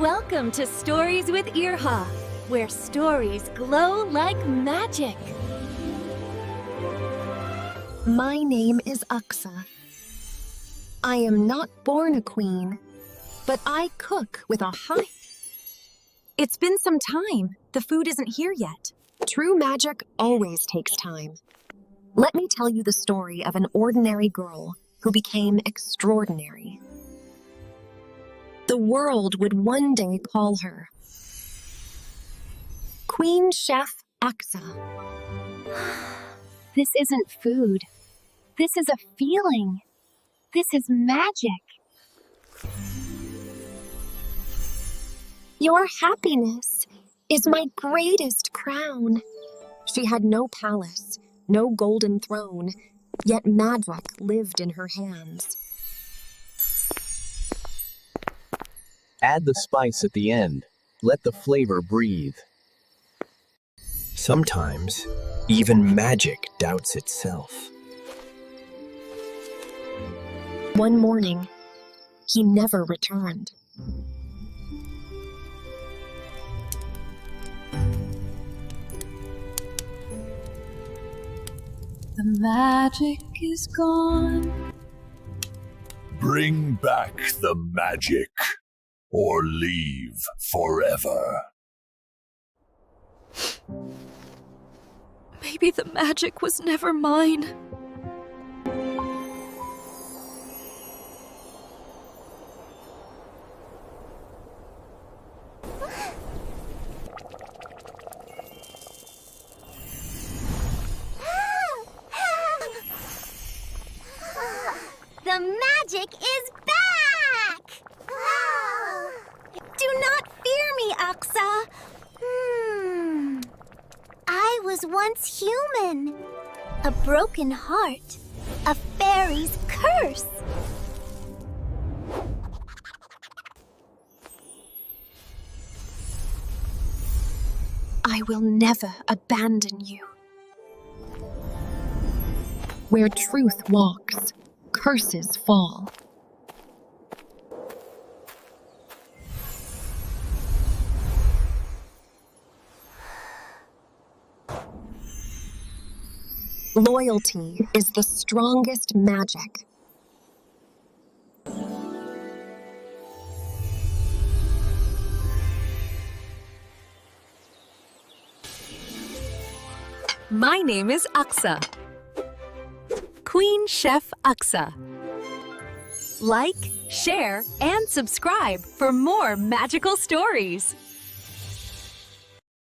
Welcome to Stories with Irha, where stories glow like magic. My name is Aqsa. I am not born a queen, but I cook with a high. It's been some time. The food isn't here yet. True magic always takes time. Let me tell you the story of an ordinary girl who became extraordinary. The world would one day call her Queen Chef Aqsa. This isn't food. This is a feeling. This is magic. Your happiness is my greatest crown. She had no palace, no golden throne, yet magic lived in her hands. Add the spice at the end. Let the flavor breathe. Sometimes, even magic doubts itself. One morning, he never returned. The magic is gone. Bring back the magic, or leave forever. Maybe the magic was never mine. The magic is back! Do not fear me, Aqsa. I was once human. A broken heart. A fairy's curse. I will never abandon you. Where truth walks, curses fall. Loyalty is the strongest magic. My name is Aqsa. Queen Chef Aqsa. Like, share, and subscribe for more magical stories.